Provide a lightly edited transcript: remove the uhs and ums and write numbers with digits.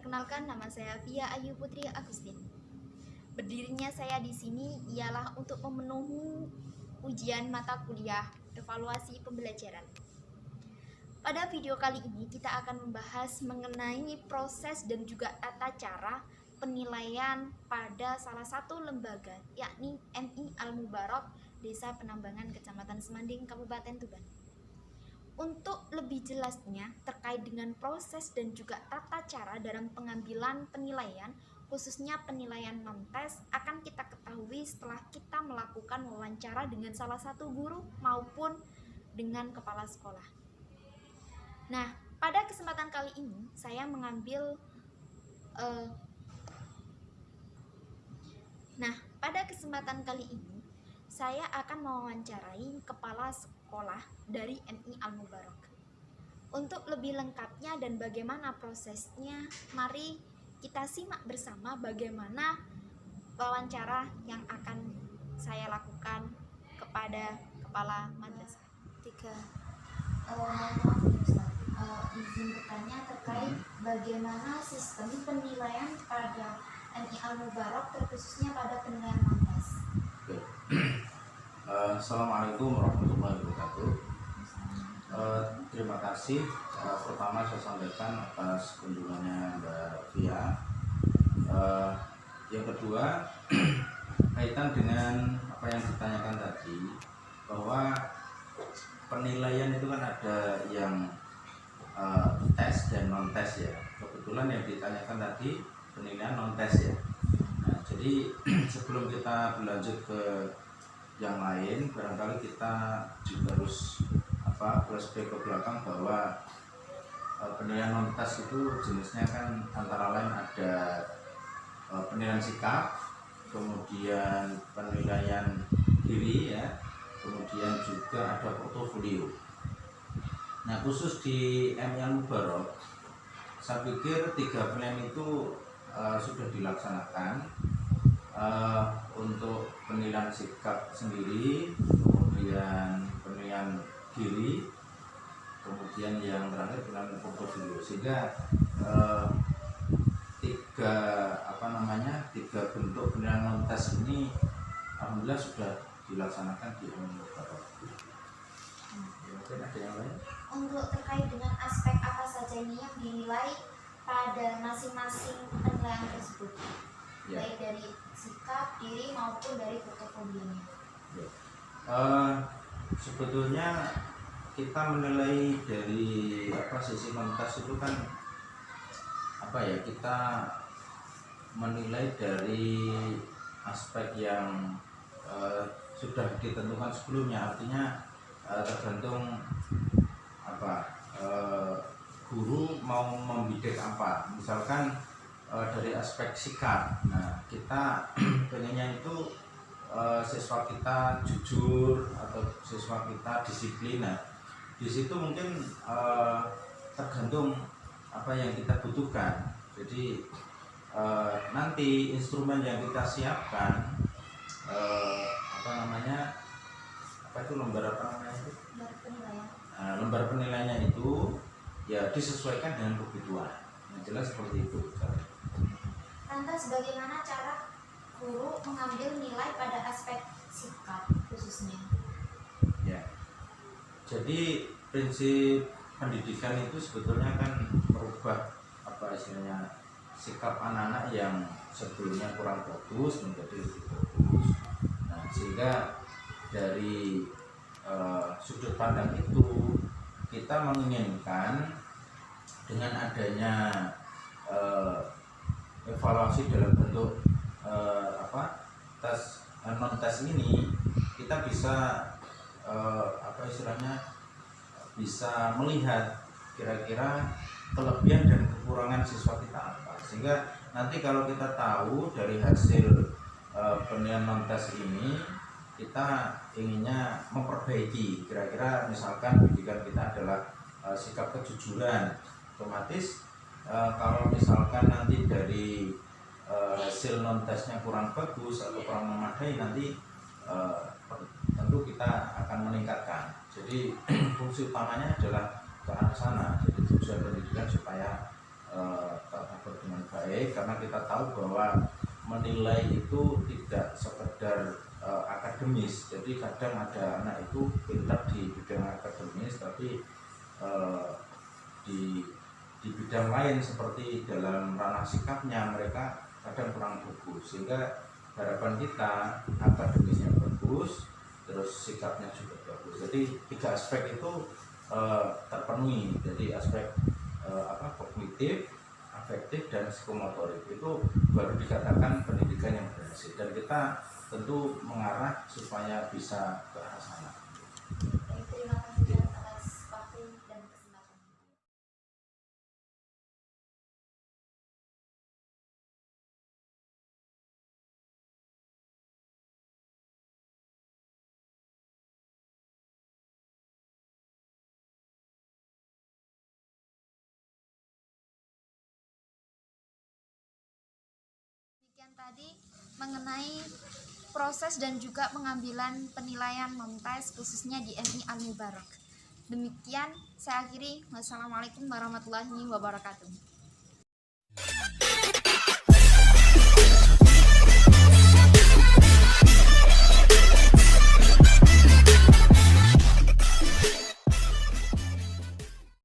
Perkenalkan, nama saya Via Ayu Putri Agustin. Berdirinya saya di sini ialah untuk memenuhi ujian mata kuliah evaluasi pembelajaran. Pada video kali ini kita akan membahas mengenai proses dan juga tata cara penilaian pada salah satu lembaga, yakni MI Al-Mubarak, Desa Penambangan, Kecamatan Semanding, Kabupaten Tuban. Untuk lebih jelasnya terkait dengan proses dan juga tata cara dalam pengambilan penilaian, khususnya penilaian non-tes, akan kita ketahui setelah kita melakukan wawancara dengan salah satu guru maupun dengan kepala sekolah. Nah, pada kesempatan kali ini saya mengambil saya akan mewawancarai kepala sekolah dari MI Al-Mubarak. Untuk lebih lengkapnya dan bagaimana prosesnya, mari kita simak bersama bagaimana wawancara yang akan saya lakukan kepada kepala madrasah. Izin bertanya terkait bagaimana sistem penilaian pada MI Al-Mubarak, terkhususnya pada penilaian non-tes. Assalamualaikum warahmatullahi wabarakatuh. Terima kasih pertama saya sampaikan atas kunjungannya Mbak Via. Yang kedua, kaitan dengan apa yang ditanyakan tadi, bahwa penilaian itu kan ada yang tes dan non tes ya. Kebetulan yang ditanyakan tadi penilaian non tes ya. Nah, jadi sebelum kita berlanjut ke yang lain, barangkali kita juga harus flashback ke belakang bahwa penilaian non tes itu jenisnya kan antara lain ada penilaian sikap, kemudian penilaian diri ya, kemudian juga ada portofolio. Nah, khusus di MI Al-Mubarak, saya pikir 3 penilaian itu sudah dilaksanakan. Untuk penilaian sikap sendiri, kemudian penilaian diri, kemudian yang terakhir penilaian portofolio, sehingga tiga bentuk penilaian non tes ini alhamdulillah sudah dilaksanakan di Al-Mubarak. Mungkin ada yang lain? Untuk terkait dengan aspek apa saja ini yang dinilai pada masing-masing penilaian tersebut, ya, baik dari sikap, diri maupun dari portofolionya. Ya. Sebetulnya kita menilai dari sisi non tes itu kan kita menilai dari aspek yang sudah ditentukan sebelumnya, artinya tergantung guru mau membidik apa. Misalkan dari aspek sikap, nah kita pengennya itu siswa kita jujur atau siswa kita disiplin. Nah, di situ mungkin tergantung apa yang kita butuhkan. Jadi nanti instrumen yang kita siapkan lembar penilaiannya itu ya disesuaikan dengan kebutuhan. Yang jelas seperti itu. Lantas bagaimana cara guru mengambil nilai pada aspek sikap khususnya? Ya. Jadi prinsip pendidikan itu sebetulnya kan merubah sikap anak-anak yang sebelumnya kurang bagus menjadi lebih bagus. Nah, sehingga dari sudut pandang itu kita menginginkan dengan adanya evaluasi dalam bentuk tes non tes ini, kita bisa bisa melihat kira-kira kelebihan dan kekurangan siswa kita apa, sehingga nanti kalau kita tahu dari hasil penilaian non tes ini, kita inginnya memperbaiki. Kira-kira misalkan pendidikan kita adalah sikap kejujuran, otomatis kalau misalkan nanti dari hasil non tesnya kurang bagus atau kurang memadai, nanti tentu kita akan meningkatkan. Jadi fungsi utamanya adalah ke arah sana. Jadi tujuan pendidikan supaya teratur dengan baik, karena kita tahu bahwa menilai itu tidak sekedar akademis. Jadi kadang ada anak itu pintar di bidang akademis, tapi di bidang lain seperti dalam ranah sikapnya mereka kadang kurang bagus, sehingga harapan kita akademisnya bagus, terus sikapnya juga bagus. Jadi 3 aspek itu terpenuhi. Jadi aspek kognitif, afektif, dan psikomotorik itu baru dikatakan pendidikan yang berhasil, dan kita tentu mengarah supaya bisa ke arah sana. Terima kasih atas waktu dan kesempatan. Demikian tadi mengenai proses dan juga pengambilan penilaian non-tes khususnya di MI Al Mubarak. Demikian saya akhiri. Wassalamualaikum warahmatullahi wabarakatuh.